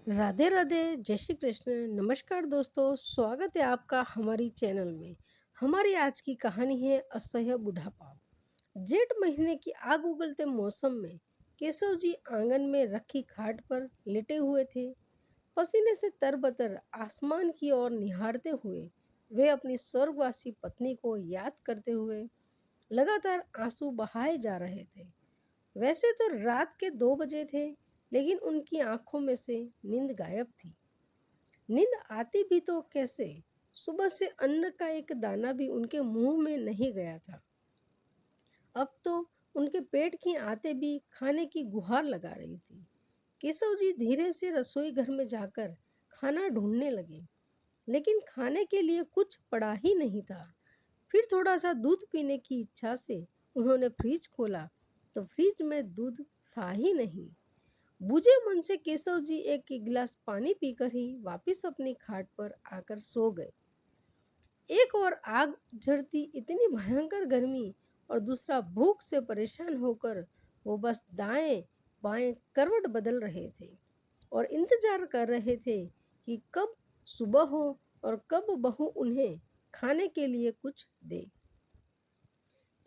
राधे राधे, जय श्री कृष्ण। नमस्कार दोस्तों, स्वागत है आपका हमारी चैनल में। हमारी आज की कहानी है असह्य बुढ़ापा। जेठ महीने की आग उगलते मौसम में केशव जी आंगन में रखी खाट पर लेटे हुए थे। पसीने से तरबतर आसमान की ओर निहारते हुए वे अपनी स्वर्गवासी पत्नी को याद करते हुए लगातार आंसू बहाए जा रहे थे। वैसे तो रात के 2 बजे थे, लेकिन उनकी आंखों में से नींद गायब थी। नींद आती भी तो कैसे? सुबह से अन्न का एक दाना भी उनके मुंह में नहीं गया था। अब तो उनके पेट की आंतें भी खाने की गुहार लगा रही थी। केशव जी धीरे से रसोई घर में जाकर खाना ढूंढने लगे, लेकिन खाने के लिए कुछ पड़ा ही नहीं था। फिर थोड़ा सा दूध पीने की इच्छा से उन्होंने फ्रिज खोला, तो फ्रिज में दूध था ही नहीं। बुझे मन से केशव जी एक गिलास पानी पीकर ही वापस अपनी खाट पर आकर सो गए। एक और आग झड़ती इतनी भयंकर गर्मी और दूसरा भूख से परेशान होकर वो बस दाएं बाएं करवट बदल रहे थे और इंतजार कर रहे थे कि कब सुबह हो और कब बहू उन्हें खाने के लिए कुछ दे।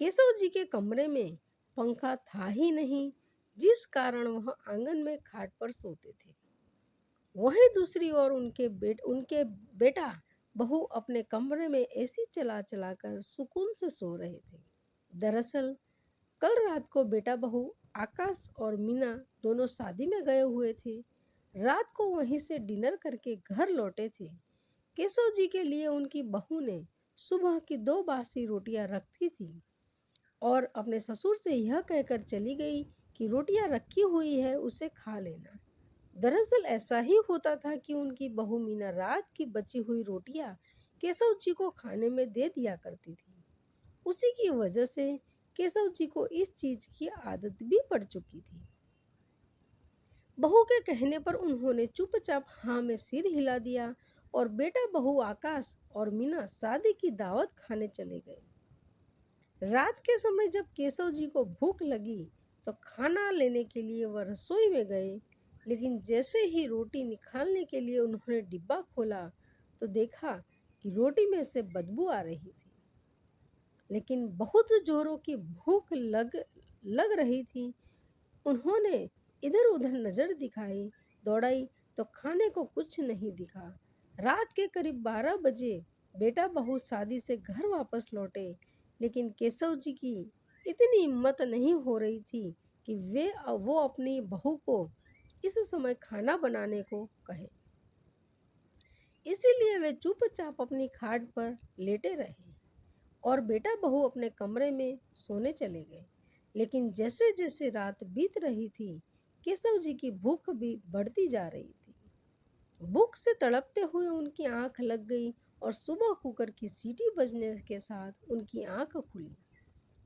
केशव जी के कमरे में पंखा था ही नहीं, जिस कारण वह आंगन में खाट पर सोते थे। वहीं दूसरी ओर उनके बेटा बहू अपने कमरे में एसी चला चला कर सुकून से सो रहे थे। दरअसल कल रात को बेटा बहू आकाश और मीना दोनों शादी में गए हुए थे। रात को वहीं से डिनर करके घर लौटे थे। केशव जी के लिए उनकी बहू ने सुबह की 2 बासी रोटियां रखी थी और अपने ससुर से यह कहकर चली गई कि रोटियां रखी हुई है, उसे खा लेना। दरअसल ऐसा ही होता था कि उनकी बहू मीना रात की बची हुई रोटियां केशव जी को खाने में दे दिया करती थी। उसी की वजह से केशव जी को इस चीज की आदत भी पड़ चुकी थी। बहू के कहने पर उन्होंने चुपचाप हाँ में सिर हिला दिया और बेटा बहू आकाश और मीना शादी की दावत खाने चले गए। रात के समय जब केशव जी को भूख लगी तो खाना लेने के लिए वह रसोई में गए, लेकिन जैसे ही रोटी निकालने के लिए उन्होंने डिब्बा खोला तो देखा कि रोटी में से बदबू आ रही थी। लेकिन बहुत जोरों की भूख लग रही थी। उन्होंने इधर उधर नजर दिखाई, दौड़ाई, तो खाने को कुछ नहीं दिखा। रात के करीब 12 बजे बेटा बहू शादी से घर वापस लौटे, लेकिन केशव जी की इतनी हिम्मत नहीं हो रही थी कि वो अपनी बहू को इस समय खाना बनाने को कहे। इसीलिए वे चुपचाप अपनी खाट पर लेटे रहे और बेटा बहू अपने कमरे में सोने चले गए। लेकिन जैसे जैसे रात बीत रही थी, केशव जी की भूख भी बढ़ती जा रही थी। भूख से तड़पते हुए उनकी आंख लग गई और सुबह कुकर की सीटी बजने के साथ उनकी आंख खुली।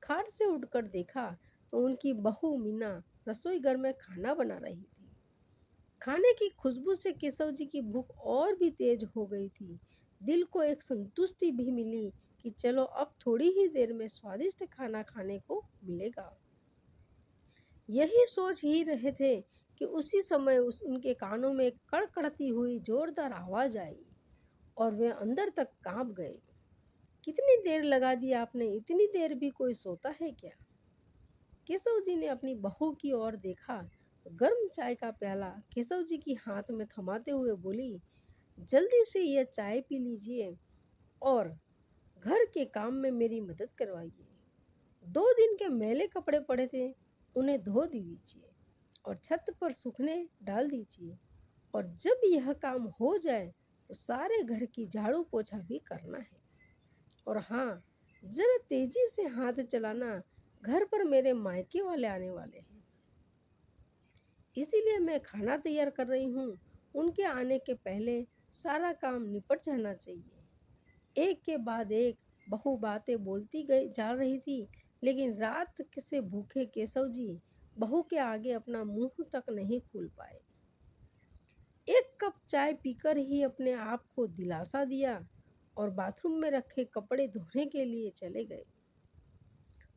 खाट से उठकर देखा तो उनकी बहू मीना रसोई घर में खाना बना रही थी। खाने की खुशबू से केशव जी की भूख और भी तेज हो गई थी। दिल को एक संतुष्टि भी मिली कि चलो अब थोड़ी ही देर में स्वादिष्ट खाना खाने को मिलेगा। यही सोच ही रहे थे कि उसी समय उनके कानों में कड़कड़ती हुई जोरदार आवाज आई और वे अंदर तक कांप गए। कितनी देर लगा दी आपने? इतनी देर भी कोई सोता है क्या? केशव जी ने अपनी बहू की ओर देखा तो गर्म चाय का प्याला केशव जी की हाथ में थमाते हुए बोली, जल्दी से यह चाय पी लीजिए और घर के काम में मेरी मदद करवाइए। 2 दिन के मैले कपड़े पड़े थे, उन्हें धो दीजिए और छत पर सूखने डाल दीजिए। और जब यह काम हो जाए तो सारे घर की झाड़ू पोछा भी करना है। और हाँ, जरा तेजी से हाथ चलाना, घर पर मेरे मायके वाले आने वाले हैं, इसीलिए मैं खाना तैयार कर रही हूँ। उनके आने के पहले सारा काम निपट जाना चाहिए। एक के बाद एक बहू बातें बोलती गई जा रही थी, लेकिन रात से भूखे केशव जी बहू के आगे अपना मुंह तक नहीं खोल पाए। एक कप चाय पीकर ही अपने आप को दिलासा दिया और बाथरूम में रखे कपड़े धोने के लिए चले गए।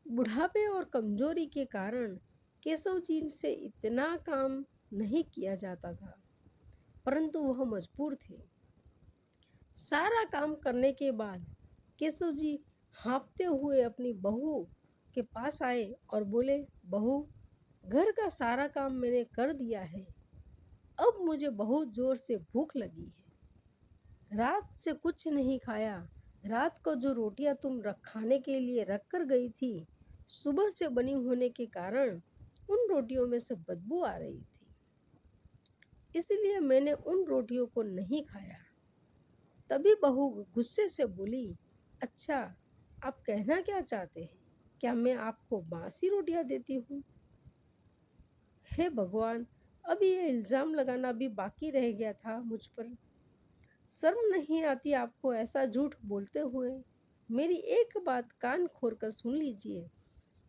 बुढ़ापे और कमजोरी के कारण केशव जी से इतना काम नहीं किया जाता था। परंतु वह मजबूर थे। सारा काम करने के बाद केशव जी हाँफते हुए अपनी बहू के पास आए और बोले, बहू, घर का सारा काम मैंने कर दिया है, अब मुझे बहुत जोर से भूख लगी है। रात से कुछ नहीं खाया। रात को जो रोटियां तुम खाने के लिए रख कर गई थी, सुबह से बनी होने के कारण उन रोटियों में से बदबू आ रही थी, इसलिए मैंने उन रोटियों को नहीं खाया। तभी बहू गुस्से से बोली, अच्छा, आप कहना क्या चाहते हैं? क्या मैं आपको बासी रोटियां देती हूँ? हे भगवान, अब ये इल्ज़ाम लगाना भी बाकी रह गया था मुझ पर। शर्म नहीं आती आपको ऐसा झूठ बोलते हुए? मेरी एक बात कान खोल कर सुन लीजिए।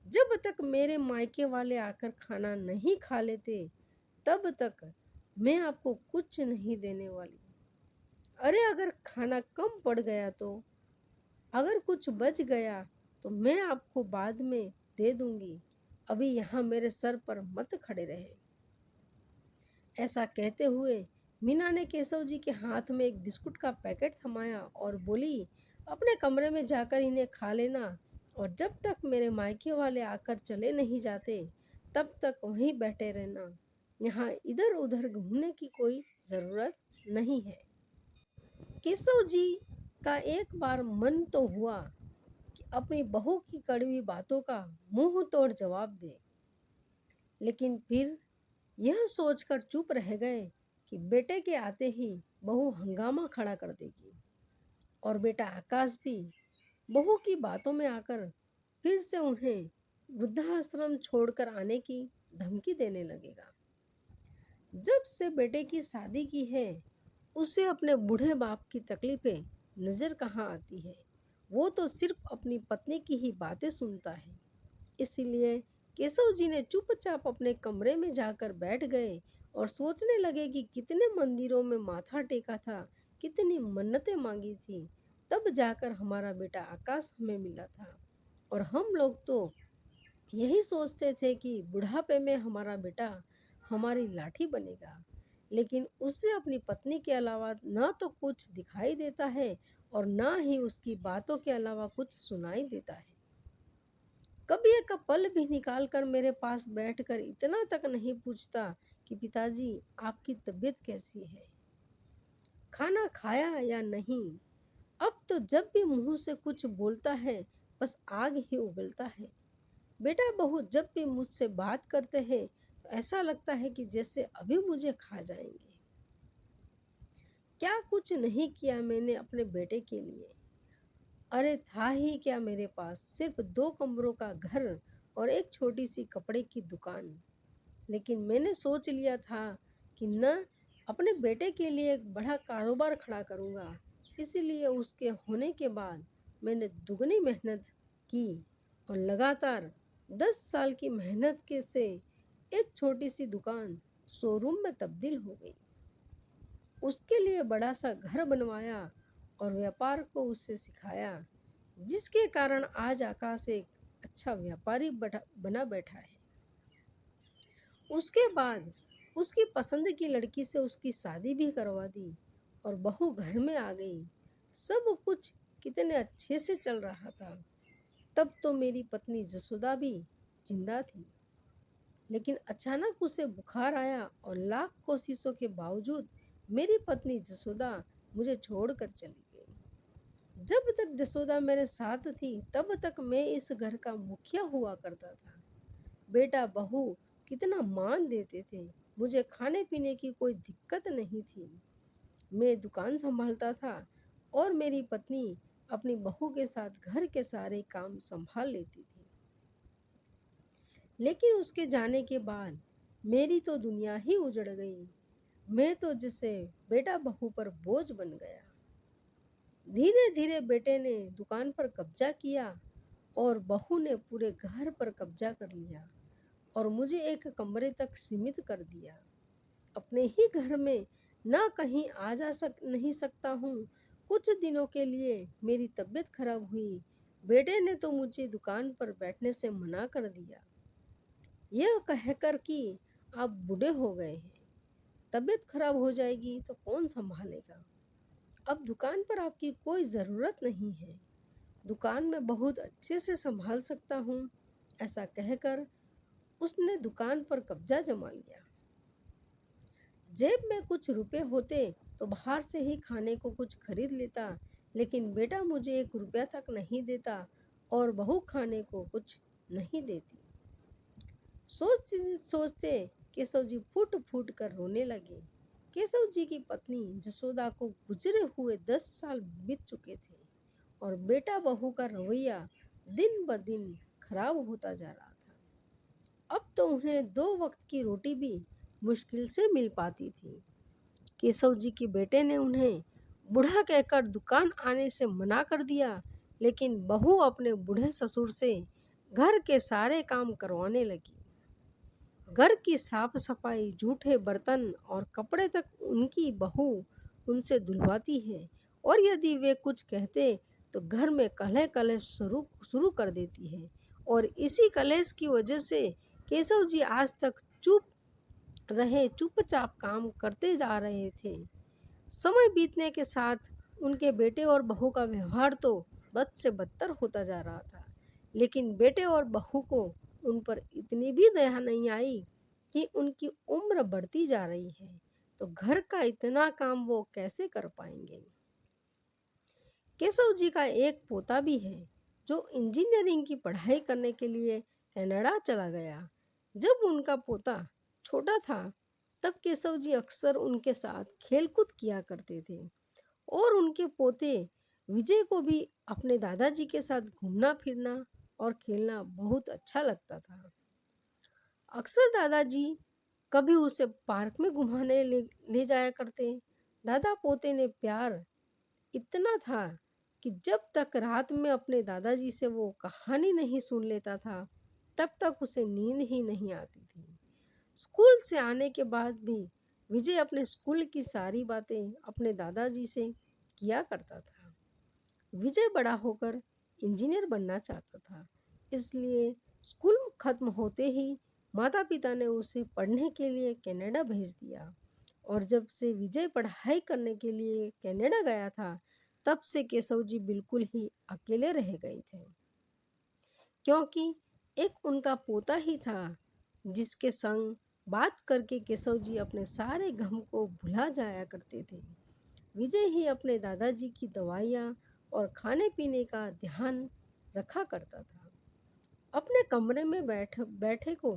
जब तक मेरे मायके वाले आकर खाना नहीं खा लेते, तब तक मैं आपको कुछ नहीं देने वाली। अरे अगर खाना कम पड़ गया तो, अगर कुछ बच गया तो मैं आपको बाद में दे दूंगी। अभी यहाँ मेरे सर पर मत खड़े रहे। ऐसा कहते हुए मीना ने केशव जी के हाथ में एक बिस्कुट का पैकेट थमाया और बोली, अपने कमरे में जाकर इन्हें खा लेना, और जब तक मेरे मायके वाले आकर चले नहीं जाते तब तक वहीं बैठे रहना। यहाँ इधर उधर घूमने की कोई ज़रूरत नहीं है। केशव जी का एक बार मन तो हुआ कि अपनी बहू की कड़वी बातों का मुंह तोड़ जवाब दे, लेकिन फिर यह सोचकर चुप रह गए कि बेटे के आते ही बहू हंगामा खड़ा कर देगी और बेटा आकाश भी बहू की बातों में आकर फिर से उन्हें वृद्धाश्रम छोड़कर आने की धमकी देने लगेगा। जब से बेटे की शादी की है, उसे अपने बूढ़े बाप की तकलीफें नज़र कहाँ आती है। वो तो सिर्फ अपनी पत्नी की ही बातें सुनता है। इसलिए केशव जी ने चुपचाप अपने कमरे में जाकर बैठ गए और सोचने लगे कि कितने मंदिरों में माथा टेका था, कितनी मन्नतें मांगी थी, तब जाकर हमारा बेटा आकाश हमें मिला था। और हम लोग तो यही सोचते थे कि बुढ़ापे में हमारा बेटा हमारी लाठी बनेगा, लेकिन उसे अपनी पत्नी के अलावा ना तो कुछ दिखाई देता है और ना ही उसकी बातों के अलावा कुछ सुनाई देता है। कभी एक पल भी निकाल कर मेरे पास बैठकर इतना तक नहीं पूछता कि पिताजी, आपकी तबीयत कैसी है, खाना खाया या नहीं। अब तो जब भी मुंह से कुछ बोलता है, बस आग ही उगलता है। बेटा बहू जब भी मुझसे बात करते हैं तो ऐसा लगता है कि जैसे अभी मुझे खा जाएंगे। क्या कुछ नहीं किया मैंने अपने बेटे के लिए? अरे था ही क्या मेरे पास, सिर्फ 2 कमरों का घर और एक छोटी सी कपड़े की दुकान। लेकिन मैंने सोच लिया था कि न अपने बेटे के लिए एक बड़ा कारोबार खड़ा करूँगा। इसीलिए उसके होने के बाद मैंने दुगनी मेहनत की और लगातार 10 साल की मेहनत के से एक छोटी सी दुकान शोरूम में तब्दील हो गई। उसके लिए बड़ा सा घर बनवाया और व्यापार को उससे सिखाया, जिसके कारण आज आकाश एक अच्छा व्यापारी बना बैठा है। उसके बाद उसकी पसंद की लड़की से उसकी शादी भी करवा दी और बहू घर में आ गई। सब कुछ कितने अच्छे से चल रहा था। तब तो मेरी पत्नी जसोदा भी जिंदा थी, लेकिन अचानक उसे बुखार आया और लाख कोशिशों के बावजूद मेरी पत्नी जसोदा मुझे छोड़कर चली गई। जब तक जसोदा मेरे साथ थी तब तक मैं इस घर का मुखिया हुआ करता था। बेटा बहू कितना मान देते थे, मुझे खाने पीने की कोई दिक्कत नहीं थी। मैं दुकान संभालता था और मेरी पत्नी अपनी बहू के साथ घर के सारे काम संभाल लेती थी। लेकिन उसके जाने के बाद मेरी तो दुनिया ही उजड़ गई। मैं तो जैसे बेटा बहू पर बोझ बन गया। धीरे धीरे बेटे ने दुकान पर कब्जा किया और बहू ने पूरे घर पर कब्जा कर लिया और मुझे एक कमरे तक सीमित कर दिया। अपने ही घर में ना कहीं आ जा नहीं सकता हूँ। कुछ दिनों के लिए मेरी तबीयत खराब हुई, बेटे ने तो मुझे दुकान पर बैठने से मना कर दिया, यह कहकर कि आप बूढ़े हो गए हैं। तबीयत खराब हो जाएगी तो कौन संभालेगा? अब दुकान पर आपकी कोई ज़रूरत नहीं है, दुकान मैं बहुत अच्छे से संभाल सकता हूँ। ऐसा कहकर उसने दुकान पर कब्जा जमा लिया। जेब में कुछ रुपए होते तो बाहर से ही खाने को कुछ खरीद लेता, लेकिन बेटा मुझे 1 रुपया तक नहीं देता और बहू खाने को कुछ नहीं देती। सोचते सोचते केशव जी फूट फूट कर रोने लगे। केशव जी की पत्नी जसोदा को गुजरे हुए 10 साल बीत चुके थे और बेटा बहू का रवैया दिन ब दिन खराब होता जा रहा था। अब तो उन्हें 2 वक्त की रोटी भी मुश्किल से मिल पाती थी। केशव जी के बेटे ने उन्हें बूढ़ा कहकर दुकान आने से मना कर दिया, लेकिन बहू अपने बूढ़े ससुर से घर के सारे काम करवाने लगी। घर की साफ सफाई, जूठे बर्तन और कपड़े तक उनकी बहू उनसे धुलवाती है और यदि वे कुछ कहते तो घर में कलह कलेश शुरू शुरू कर देती है। और इसी कलेश की वजह से केशव जी आज तक चुपचाप काम करते जा रहे थे। समय बीतने के साथ उनके बेटे और बहू का व्यवहार तो बद से बदतर होता जा रहा था, लेकिन बेटे और बहू को उन पर इतनी भी दया नहीं आई कि उनकी उम्र बढ़ती जा रही है तो घर का इतना काम वो कैसे कर पाएंगे। केशव जी का एक पोता भी है जो इंजीनियरिंग की पढ़ाई करने के लिए कनाडा चला गया। जब उनका पोता छोटा था तब केशव जी अक्सर उनके साथ खेलकूद किया करते थे और उनके पोते विजय को भी अपने दादाजी के साथ घूमना फिरना और खेलना बहुत अच्छा लगता था। अक्सर दादाजी कभी उसे पार्क में घुमाने ले जाया करते। दादा पोते ने प्यार इतना था कि जब तक रात में अपने दादाजी से वो कहानी नहीं सुन लेता था तब तक उसे नींद ही नहीं आती थी। स्कूल से आने के बाद भी विजय अपने स्कूल की सारी बातें अपने दादाजी से किया करता था। विजय बड़ा होकर इंजीनियर बनना चाहता था, इसलिए स्कूल खत्म होते ही माता पिता ने उसे पढ़ने के लिए कनाडा भेज दिया। और जब से विजय पढ़ाई करने के लिए कनाडा गया था तब से केशव जी बिल्कुल ही अकेले रह गए थे, क्योंकि एक उनका पोता ही था जिसके संग बात करके केशव जी अपने सारे गम को भुला जाया करते थे। विजय ही अपने दादाजी की दवाइयाँ और खाने पीने का ध्यान रखा करता था। अपने कमरे में बैठे को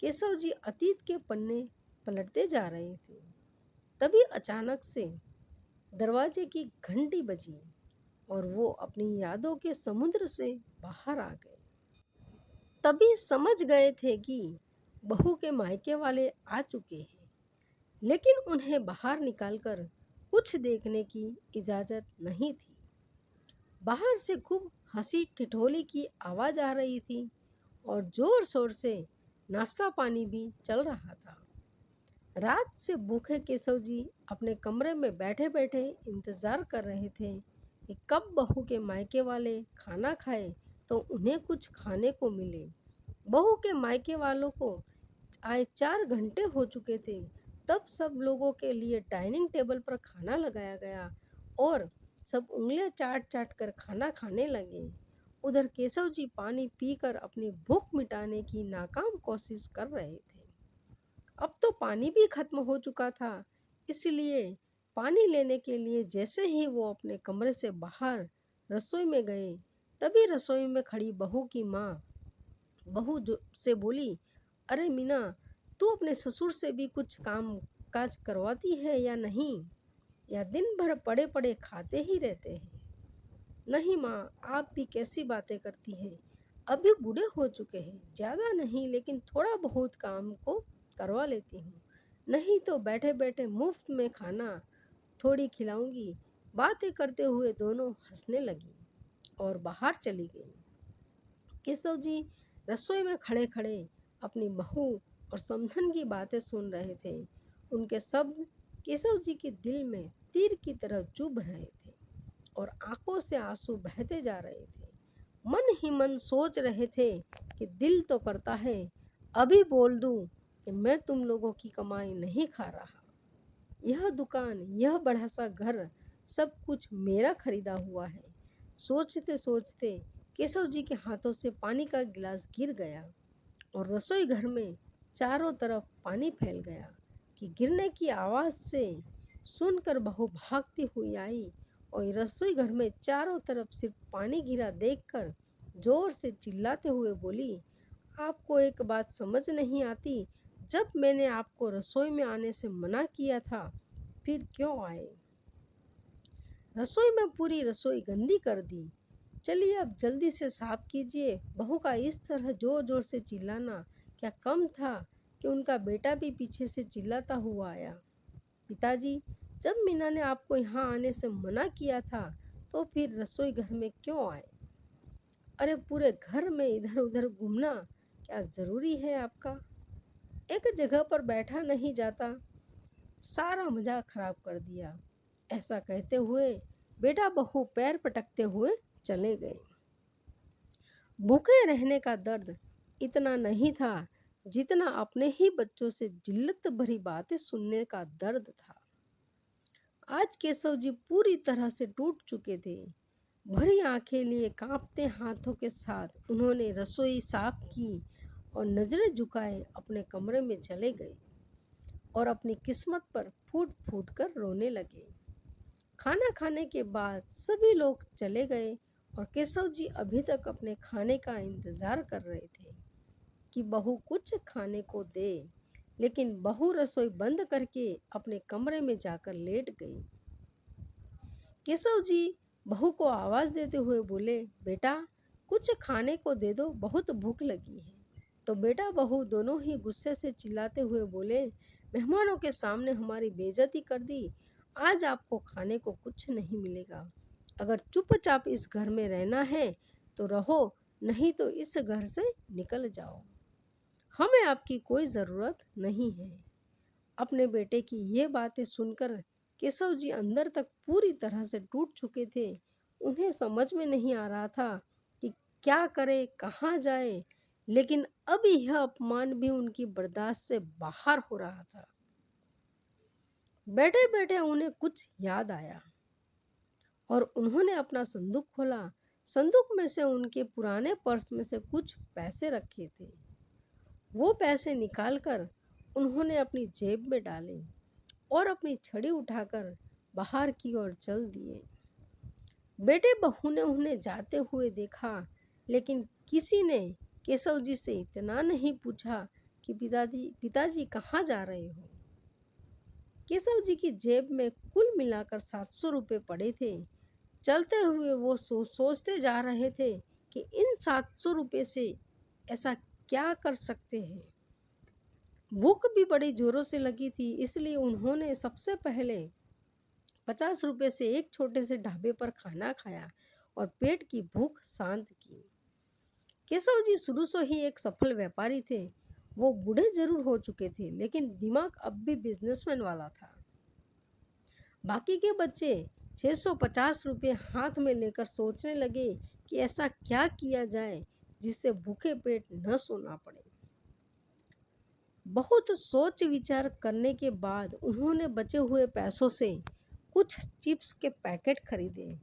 केशव जी अतीत के पन्ने पलटते जा रहे थे। तभी अचानक से दरवाजे की घंटी बजी और वो अपनी यादों के समुद्र से बाहर आ गए। तभी समझ गए थे कि बहू के मायके वाले आ चुके हैं, लेकिन उन्हें बाहर निकालकर कुछ देखने की इजाज़त नहीं थी। बाहर से खूब हंसी ठिठोली की आवाज़ आ रही थी और ज़ोर शोर से नाश्ता पानी भी चल रहा था। रात से भूखे केशव जी अपने कमरे में बैठे बैठे इंतज़ार कर रहे थे कि कब बहू के मायके वाले खाना खाए तो उन्हें कुछ खाने को मिले। बहू के मायके वालों को आए 4 घंटे हो चुके थे। तब सब लोगों के लिए डाइनिंग टेबल पर खाना लगाया गया और सब उंगलियां चाट चाट कर खाना खाने लगे। उधर केशव जी पानी पीकर अपनी भूख मिटाने की नाकाम कोशिश कर रहे थे। अब तो पानी भी खत्म हो चुका था, इसलिए पानी लेने के लिए जैसे ही वो अपने कमरे से बाहर रसोई में गए तभी रसोई में खड़ी बहू की माँ बहू जो से बोली, अरे मीना, तू अपने ससुर से भी कुछ काम काज करवाती है या नहीं, या दिन भर पड़े पड़े खाते ही रहते हैं। नहीं माँ, आप भी कैसी बातें करती हैं, अभी बूढ़े हो चुके हैं, ज़्यादा नहीं लेकिन थोड़ा बहुत काम को करवा लेती हूँ, नहीं तो बैठे बैठे मुफ्त में खाना थोड़ी खिलाऊंगी। बातें करते हुए दोनों हंसने लगी और बाहर चली गई। केशव जी रसोई में खड़े खड़े अपनी बहू और समधन की बातें सुन रहे थे। उनके शब्द केशव जी के दिल में तीर की तरह चुभ रहे थे और आंखों से आंसू बहते जा रहे थे। मन ही मन सोच रहे थे कि दिल तो करता है अभी बोल दूं कि मैं तुम लोगों की कमाई नहीं खा रहा। यह दुकान, यह बड़ा सा घर, सब कुछ मेरा खरीदा हुआ है। सोचते सोचते केशव जी के हाथों से पानी का गिलास गिर गया और रसोई घर में चारों तरफ पानी फैल गया। कि गिरने की आवाज़ से सुनकर बहू भागती हुई आई और रसोई घर में चारों तरफ सिर्फ पानी गिरा देखकर जोर से चिल्लाते हुए बोली, आपको एक बात समझ नहीं आती? जब मैंने आपको रसोई में आने से मना किया था, फिर क्यों आए? रसोई में पूरी रसोई गंदी कर दी। चलिए अब जल्दी से साफ कीजिए। बहू का इस तरह जोर जोर से चिल्लाना क्या कम था कि उनका बेटा भी पीछे से चिल्लाता हुआ आया, पिताजी, जब मीना ने आपको यहाँ आने से मना किया था तो फिर रसोई घर में क्यों आए? अरे पूरे घर में इधर उधर घूमना क्या ज़रूरी है आपका? एक जगह पर बैठा नहीं जाता, सारा मज़ा खराब कर दिया। ऐसा कहते हुए बेटा बहू पैर पटकते हुए चले गए। भूखे रहने का दर्द इतना नहीं था जितना अपने ही बच्चों से जिल्लत भरी बातें सुनने का दर्द था। आज केशव जी पूरी तरह से टूट चुके थे। भरी आंखें लिए कांपते हाथों के साथ उन्होंने रसोई साफ की और नजरें झुकाए अपने कमरे में चले गए और अपनी किस्मत पर फूट फूट कर रोने लगे। खाना खाने के बाद सभी लोग चले गए और केशव जी अभी तक अपने खाने का इंतजार कर रहे थे कि बहू कुछ खाने को दे, लेकिन बहू रसोई बंद करके अपने कमरे में जाकर लेट गई। केशव जी बहू को आवाज़ देते हुए बोले, बेटा कुछ खाने को दे दो, बहुत भूख लगी है। तो बेटा बहू दोनों ही गुस्से से चिल्लाते हुए बोले, मेहमानों के सामने हमारी बेइज्जती कर दी, आज आपको खाने को कुछ नहीं मिलेगा। अगर चुपचाप इस घर में रहना है तो रहो, नहीं तो इस घर से निकल जाओ। हमें आपकी कोई ज़रूरत नहीं है। अपने बेटे की ये बातें सुनकर केशव जी अंदर तक पूरी तरह से टूट चुके थे। उन्हें समझ में नहीं आ रहा था कि क्या करे, कहाँ जाए, लेकिन अब यह अपमान भी उनकी बर्दाश्त से बाहर हो रहा था। बैठे बैठे उन्हें कुछ याद आया और उन्होंने अपना संदूक खोला। संदूक में से उनके पुराने पर्स में से कुछ पैसे रखे थे। वो पैसे निकालकर उन्होंने अपनी जेब में डाले और अपनी छड़ी उठाकर बाहर की ओर चल दिए। बेटे बहू ने उन्हें जाते हुए देखा, लेकिन किसी ने केशव जी से इतना नहीं पूछा कि पिताजी कहाँ जा रहे हो। केशव जी की जेब में कुल मिलाकर 700 रुपये पड़े थे। चलते हुए वो सोचते जा रहे थे कि इन 700 रुपये से ऐसा क्या कर सकते हैं। भूख भी बड़ी जोरों से लगी थी, इसलिए उन्होंने सबसे पहले 50 रुपये से एक छोटे से ढाबे पर खाना खाया और पेट की भूख शांत की। केशव जी शुरू से ही एक सफल व्यापारी थे। वो बूढ़े जरूर हो चुके थे, लेकिन दिमाग अब भी बिजनेसमैन वाला था। बाकी के बच्चे 650 रुपये हाथ में लेकर सोचने लगे कि ऐसा क्या किया जाए जिससे भूखे पेट न सोना पड़े। बहुत सोच विचार करने के बाद उन्होंने बचे हुए पैसों से कुछ चिप्स के पैकेट खरीदे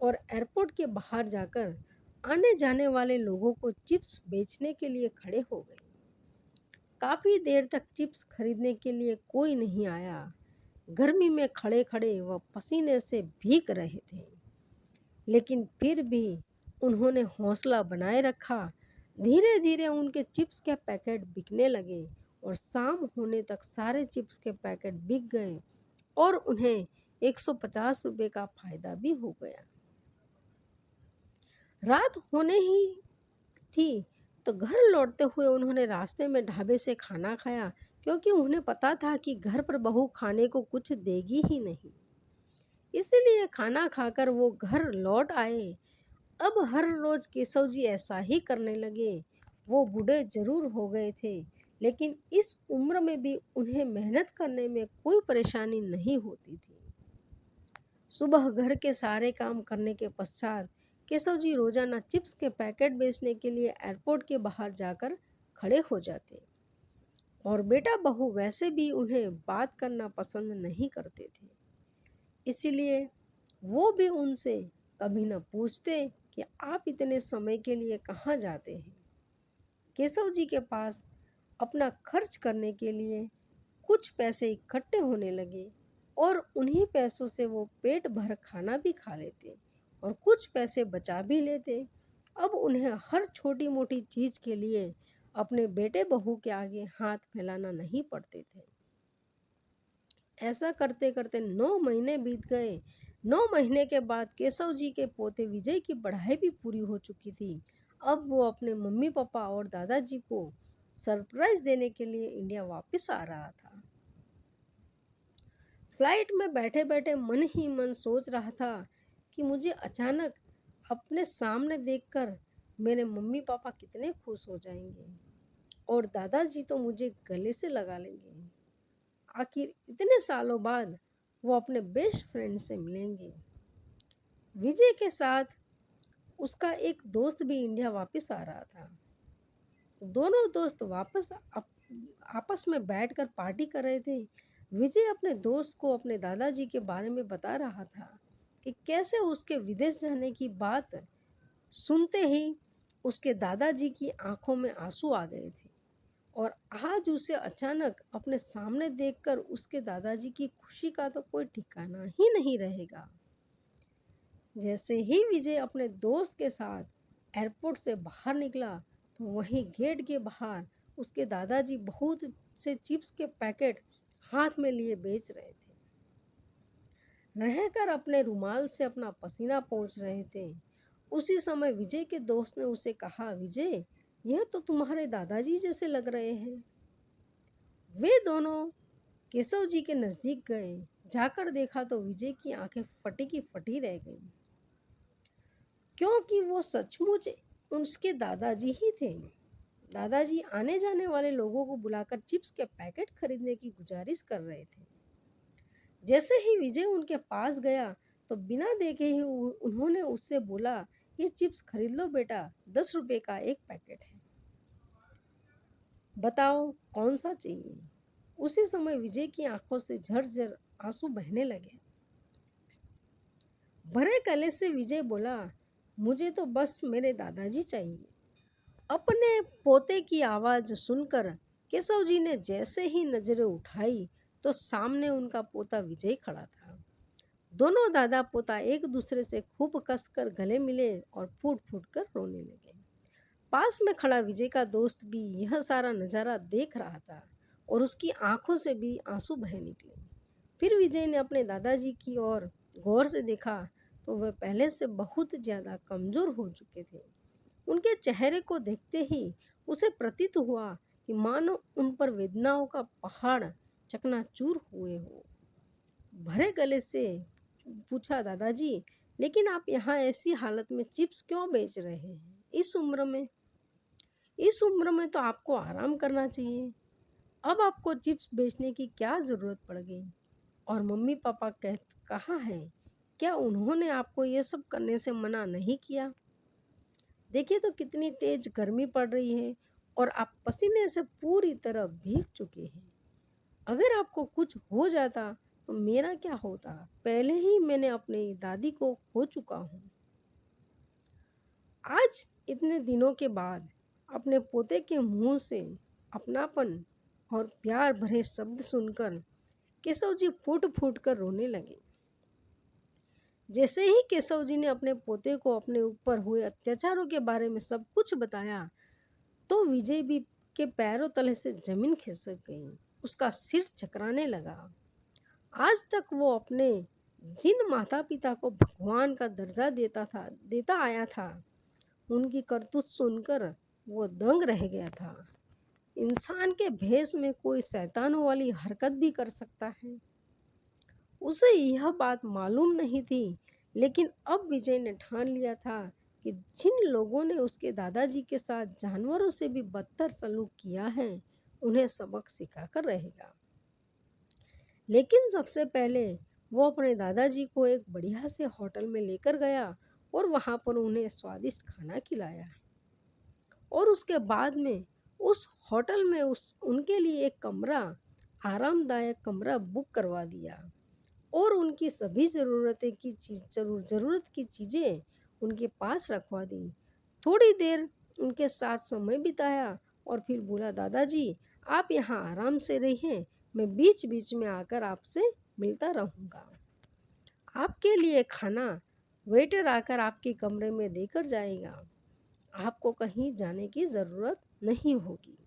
और एयरपोर्ट के बाहर जाकर आने जाने वाले लोगों को चिप्स बेचने के लिए खड़े हो गए। काफ़ी देर तक चिप्स खरीदने के लिए कोई नहीं आया। गर्मी में खड़े खड़े वह पसीने से भीग रहे थे, लेकिन फिर भी उन्होंने हौसला बनाए रखा। धीरे धीरे उनके चिप्स के पैकेट बिकने लगे और शाम होने तक सारे चिप्स के पैकेट बिक गए और उन्हें 150 रुपये का फायदा भी हो गया। रात होने ही थी तो घर लौटते हुए उन्होंने रास्ते में ढाबे से खाना खाया, क्योंकि उन्हें पता था कि घर पर बहू खाने को कुछ देगी ही नहीं। इसलिए खाना खाकर वो घर लौट आए। अब हर रोज केशव जी ऐसा ही करने लगे। वो बूढ़े जरूर हो गए थे, लेकिन इस उम्र में भी उन्हें मेहनत करने में कोई परेशानी नहीं होती थी। सुबह घर के सारे काम करने के पश्चात केशव जी रोजाना चिप्स के पैकेट बेचने के लिए एयरपोर्ट के बाहर जाकर खड़े हो जाते। और बेटा बहू वैसे भी उन्हें बात करना पसंद नहीं करते थे। इसीलिए वो भी उनसे कभी न पूछते कि आप इतने समय के लिए कहाँ जाते हैं। केशव जी के पास अपना खर्च करने के लिए कुछ पैसे इकट्ठे होने लगे और उन्हीं पैसों से वो पेट भर खाना भी खा लेते और कुछ पैसे बचा भी लेते। अब उन्हें हर छोटी मोटी चीज़ के लिए अपने बेटे बहू के आगे हाथ फैलाना नहीं पड़ते थे। ऐसा करते करते 9 महीने बीत गए। 9 महीने के बाद केशव जी के पोते विजय की पढ़ाई भी पूरी हो चुकी थी। अब वो अपने मम्मी पापा और दादाजी को सरप्राइज देने के लिए इंडिया वापस आ रहा था। फ्लाइट में बैठे बैठे मन ही मन सोच रहा था कि मुझे अचानक अपने सामने देखकर मेरे मम्मी पापा कितने खुश हो जाएंगे और दादाजी तो मुझे गले से लगा लेंगे। आखिर इतने सालों बाद वो अपने बेस्ट फ्रेंड से मिलेंगे। विजय के साथ उसका एक दोस्त भी इंडिया वापस आ रहा था। दोनों दोस्त आपस में बैठकर पार्टी कर रहे थे। विजय अपने दोस्त को अपने दादाजी के बारे में बता रहा था कि कैसे उसके विदेश जाने की बात सुनते ही उसके दादाजी की आंखों में आंसू आ गए थे और आज उसे अचानक अपने सामने देखकर उसके दादाजी की खुशी का तो कोई ठिकाना ही नहीं रहेगा। जैसे ही विजय अपने दोस्त के साथ एयरपोर्ट से बाहर निकला तो वहीं गेट के बाहर उसके दादाजी बहुत से चिप्स के पैकेट हाथ में लिए बेच रहे थे। रहकर अपने रुमाल से अपना पसीना पोंछ रहे थे। उसी समय विजय के दोस्त ने उसे कहा, विजय, यह तो तुम्हारे दादाजी जैसे लग रहे हैं। वे दोनों केशव जी के नजदीक गए। जाकर देखा तो विजय की आंखें फटी की फटी रह गईं, क्योंकि वो सचमुच उसके दादाजी ही थे। दादाजी आने जाने वाले लोगों को बुलाकर चिप्स के पैकेट खरीदने की गुजारिश कर रहे थे। जैसे ही विजय उनके पास गया तो बिना देखे ही उन्होंने उससे बोला, ये चिप्स खरीद लो बेटा, 10 रुपए का एक पैकेट है, बताओ कौन सा चाहिए। उसी समय विजय की आंखों से झरझर आंसू बहने लगे। भरे गले से विजय बोला, मुझे तो बस मेरे दादाजी चाहिए। अपने पोते की आवाज़ सुनकर केशव जी ने जैसे ही नजरें उठाई तो सामने उनका पोता विजय खड़ा था। दोनों दादा पोता एक दूसरे से खूब कसकर गले मिले और फूट फूट कर रोने लगे। पास में खड़ा विजय का दोस्त भी यह सारा नज़ारा देख रहा था और उसकी आंखों से भी आंसू बह निकले। फिर विजय ने अपने दादाजी की ओर गौर से देखा तो वह पहले से बहुत ज़्यादा कमज़ोर हो चुके थे। उनके चेहरे को देखते ही उसे प्रतीत हुआ कि मानो उन पर वेदनाओं का पहाड़ चकनाचूर हुए हो। भरे गले से पूछा, दादाजी, लेकिन आप यहाँ ऐसी हालत में चिप्स क्यों बेच रहे हैं? इस उम्र में तो आपको आराम करना चाहिए। अब आपको चिप्स बेचने की क्या ज़रूरत पड़ गई? और मम्मी पापा कहाँ हैं? क्या उन्होंने आपको ये सब करने से मना नहीं किया? देखिए तो कितनी तेज गर्मी पड़ रही है और आप पसीने से पूरी तरह भीग चुके हैं। अगर आपको कुछ हो जाता तो मेरा क्या होता? पहले ही मैंने अपनी दादी को खो चुका हूँ। आज इतने दिनों के बाद अपने पोते के मुंह से अपनापन और प्यार भरे शब्द सुनकर केशव जी फूट फूट कर रोने लगे। जैसे ही केशव जी ने अपने पोते को अपने ऊपर हुए अत्याचारों के बारे में सब कुछ बताया तो विजय भी के पैरों तले से जमीन खिसक गई। उसका सिर चकराने लगा। आज तक वो अपने जिन माता पिता को भगवान का दर्जा देता आया था, उनकी करतूत सुनकर वो दंग रह गया था। इंसान के भेष में कोई शैतानों वाली हरकत भी कर सकता है। उसे यह बात मालूम नहीं थी, लेकिन अब विजय ने ठान लिया था कि जिन लोगों ने उसके दादाजी के साथ जानवरों से भी बदतर सलूक किया है, उन्हें सबक सिखाकर रहेगा। लेकिन सबसे पहले वो अपने दादाजी को एक बढ़िया से होटल में लेकर गया और वहाँ पर उन्हें स्वादिष्ट खाना खिलाया और उसके बाद में उस होटल में उनके लिए एक कमरा, आरामदायक कमरा बुक करवा दिया और उनकी सभी ज़रूरत की चीज़ें उनके पास रखवा दी। थोड़ी देर उनके साथ समय बिताया और फिर बोला, दादाजी आप यहाँ आराम से रहिए, मैं बीच बीच में आकर आपसे मिलता रहूँगा। आपके लिए खाना वेटर आकर आपके कमरे में देकर जाएगा, आपको कहीं जाने की ज़रूरत नहीं होगी।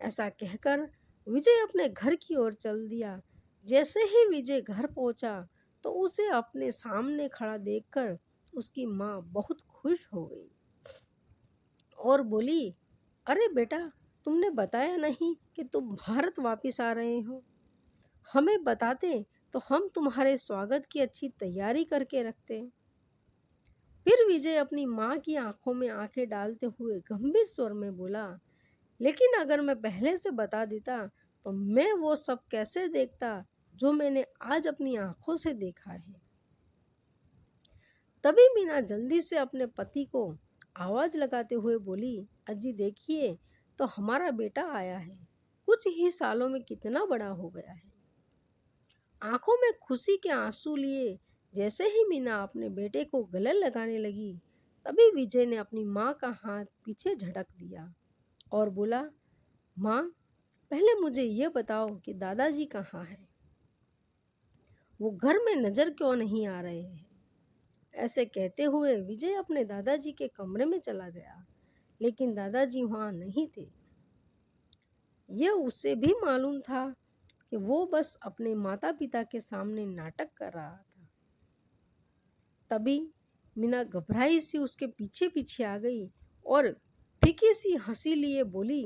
ऐसा कहकर विजय अपने घर की ओर चल दिया। जैसे ही विजय घर पहुंचा तो उसे अपने सामने खड़ा देखकर उसकी माँ बहुत खुश हो गई और बोली, अरे बेटा, तुमने बताया नहीं कि तुम भारत वापस आ रहे हो। हमें बताते तो हम तुम्हारे स्वागत की अच्छी तैयारी करके रखते। फिर विजय अपनी माँ की आंखों में आंखें डालते हुए गंभीर स्वर में बोला, लेकिन अगर मैं पहले से बता देता तो मैं वो सब कैसे देखता जो मैंने आज अपनी आंखों से देखा है। तभी मीना जल्दी से अपने पति को आवाज लगाते हुए बोली, अजी देखिए तो हमारा बेटा आया है, कुछ ही सालों में कितना बड़ा हो गया है। आंखों में खुशी के आंसू लिए जैसे ही मीना अपने बेटे को गले लगाने लगी, तभी विजय ने अपनी माँ का हाथ पीछे झटक दिया और बोला, माँ, पहले मुझे ये बताओ कि दादाजी कहाँ हैं? वो घर में नजर क्यों नहीं आ रहे हैं? ऐसे कहते हुए विजय अपने दादाजी के कमरे में चला गया, लेकिन दादाजी वहाँ नहीं थे। यह उसे भी मालूम था कि वो बस अपने माता पिता के सामने नाटक कर रहा था। तभी मीना घबराई सी उसके पीछे पीछे आ गई और फीकी सी हंसी लिए बोली,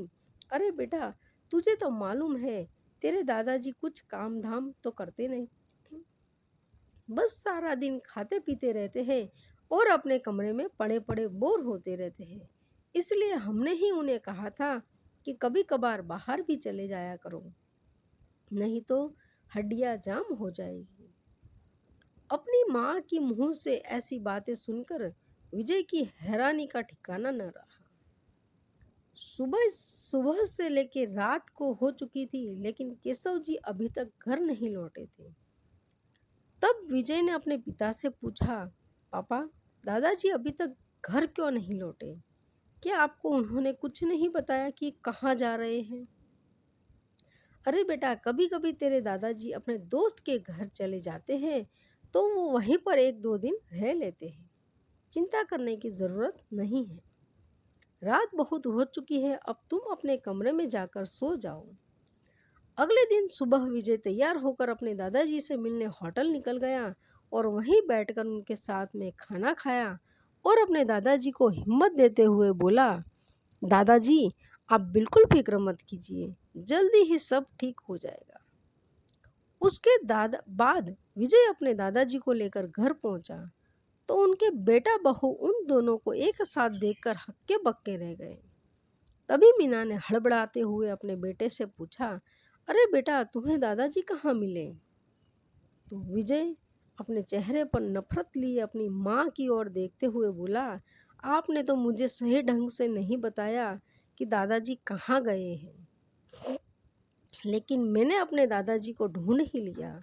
अरे बेटा, तुझे तो मालूम है तेरे दादाजी कुछ काम धाम तो करते नहीं, बस सारा दिन खाते पीते रहते हैं और अपने कमरे में पड़े पड़े बोर होते रहते हैं। इसलिए हमने ही उन्हें कहा था कि कभी कभार बाहर भी चले जाया करो, नहीं तो हड्डियां जाम हो जाएगी। अपनी माँ की मुंह से ऐसी बातें सुनकर विजय की हैरानी का ठिकाना न रहा। सुबह सुबह से लेकर रात को हो चुकी थी, लेकिन केशव जी अभी तक घर नहीं लौटे थे। तब विजय ने अपने पिता से पूछा, पापा, दादाजी अभी तक घर क्यों नहीं लौटे? क्या आपको उन्होंने कुछ नहीं बताया कि कहाँ जा रहे हैं? अरे बेटा, कभी कभी तेरे दादाजी अपने दोस्त के घर चले जाते हैं तो वो वहीं पर एक दो दिन रह लेते हैं, चिंता करने की ज़रूरत नहीं है। रात बहुत हो चुकी है, अब तुम अपने कमरे में जाकर सो जाओ। अगले दिन सुबह विजय तैयार होकर अपने दादाजी से मिलने होटल निकल गया और वहीं बैठकर उनके साथ में खाना खाया और अपने दादाजी को हिम्मत देते हुए बोला, दादाजी आप बिल्कुल फिक्र मत कीजिए, जल्दी ही सब ठीक हो जाएगा। उसके बाद विजय अपने दादाजी को लेकर घर पहुंचा तो उनके बेटा बहू उन दोनों को एक साथ देखकर हक्के बक्के रह गए। तभी मीना ने हड़बड़ाते हुए अपने बेटे से पूछा, अरे बेटा, तुम्हें दादाजी कहाँ मिले? तो विजय अपने चेहरे पर नफरत लिए अपनी माँ की ओर देखते हुए बोला, आपने तो मुझे सही ढंग से नहीं बताया कि दादाजी कहाँ गए हैं, लेकिन मैंने अपने दादाजी को ढूंढ ही लिया।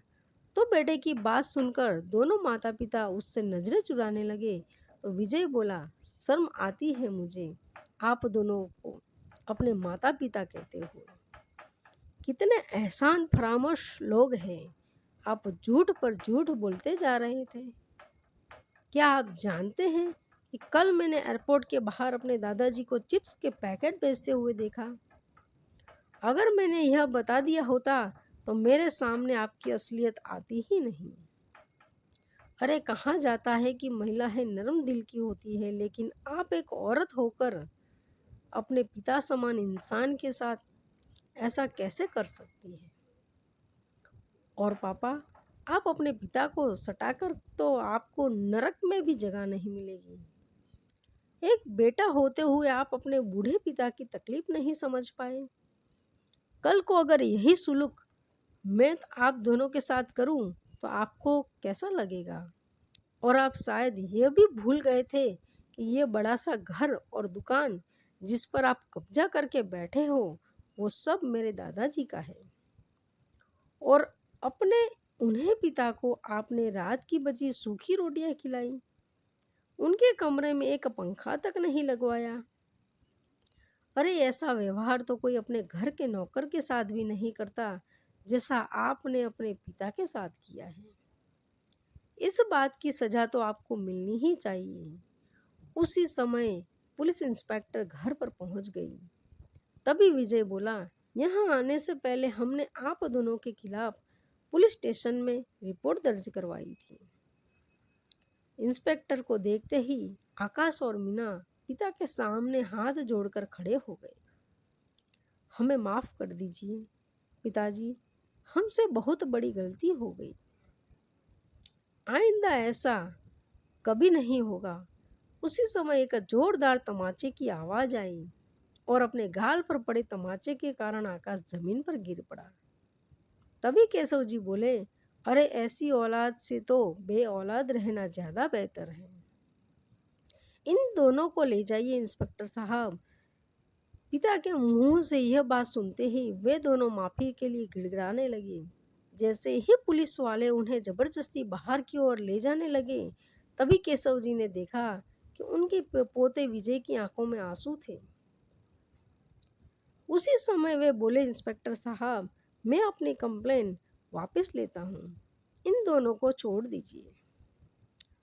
तो बेटे की बात सुनकर दोनों माता पिता उससे नजरें चुराने लगे तो विजय बोला, शर्म आती है मुझे आप दोनों को अपने माता पिता कहते हो। कितने एहसान फरामोश लोग हैं, आप झूठ पर झूठ बोलते जा रहे थे। क्या आप जानते हैं कि कल मैंने एयरपोर्ट के बाहर अपने दादाजी को चिप्स के पैकेट बेचते हुए देखा? अगर मैंने यह बता दिया होता तो मेरे सामने आपकी असलियत आती ही नहीं। अरे कहाँ जाता है कि महिलाएं नरम दिल की होती है, लेकिन आप एक औरत होकर अपने पिता समान इंसान के साथ ऐसा कैसे कर सकती है? और पापा, आप अपने पिता को सताकर तो आपको नरक में भी जगह नहीं मिलेगी। एक बेटा होते हुए आप अपने बूढ़े पिता की तकलीफ नहीं समझ पाए। कल को अगर यही सुलूक मैं आप दोनों के साथ करूं तो आपको कैसा लगेगा? और आप शायद ये भी भूल गए थे कि ये बड़ा सा घर और दुकान जिस पर आप कब्जा करके बैठे हो वो सब मेरे दादाजी का है। और अपने उन्हें पिता को आपने रात की बची सूखी रोटियां खिलाई, उनके कमरे में एक पंखा तक नहीं लगवाया। अरे ऐसा व्यवहार तो कोई अपने घर के नौकर के साथ भी नहीं करता जैसा आपने अपने पिता के साथ किया है। इस बात की सजा तो आपको मिलनी ही चाहिए। उसी समय पुलिस इंस्पेक्टर घर पर पहुंच गई। तभी विजय बोला, यहाँ आने से पहले हमने आप दोनों के खिलाफ पुलिस स्टेशन में रिपोर्ट दर्ज करवाई थी। इंस्पेक्टर को देखते ही आकाश और मीना पिता के सामने हाथ जोड़कर खड़े हो गए। हमें माफ कर दीजिए पिताजी, हमसे बहुत बड़ी गलती हो गई। आइंदा ऐसा कभी नहीं होगा। उसी समय एक जोरदार तमाचे की आवाज आई और अपने गाल पर पड़े तमाचे के कारण आकाश जमीन पर गिर पड़ा। तभी केशव जी बोले, अरे ऐसी औलाद से तो बे औलाद रहना ज्यादा बेहतर है। इन दोनों को ले जाइए इंस्पेक्टर साहब। पिता के मुंह से यह बात सुनते ही वे दोनों माफी के लिए गिड़गिड़ाने लगे। जैसे ही पुलिस वाले उन्हें जबरदस्ती बाहर की ओर ले जाने लगे, तभी केशव जी ने देखा कि उनके पोते विजय की आंखों में आंसू थे। उसी समय वे बोले, इंस्पेक्टर साहब मैं अपनी कंप्लेन वापस लेता हूँ, इन दोनों को छोड़ दीजिए।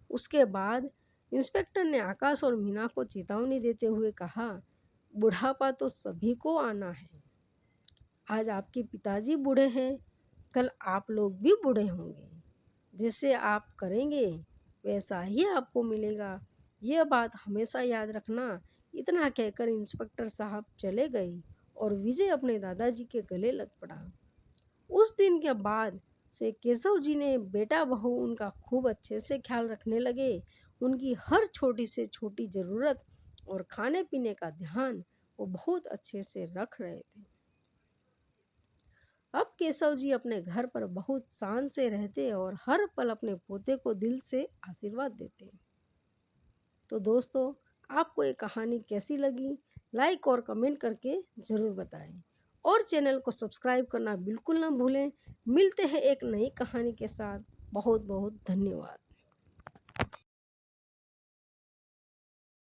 उसके बाद इंस्पेक्टर ने आकाश और मीना को चेतावनी देते हुए कहा, बुढ़ापा तो सभी को आना है। आज आपके पिताजी बूढ़े हैं, कल आप लोग भी बूढ़े होंगे। जैसे आप करेंगे वैसा ही आपको मिलेगा, यह बात हमेशा याद रखना। इतना कहकर इंस्पेक्टर साहब चले गए और विजय अपने दादाजी के गले लग पड़ा। उस दिन के बाद से केशव जी ने बेटा बहू उनका खूब अच्छे से ख्याल रखने लगे। उनकी हर छोटी से छोटी ज़रूरत और खाने पीने का ध्यान वो बहुत अच्छे से रख रहे थे। अब केशव जी अपने घर पर बहुत शान से रहते और हर पल अपने पोते को दिल से आशीर्वाद देते। तो दोस्तों, आपको ये कहानी कैसी लगी, लाइक और कमेंट करके ज़रूर बताएं और चैनल को सब्सक्राइब करना बिल्कुल ना भूलें। मिलते हैं एक नई कहानी के साथ। बहुत बहुत धन्यवाद।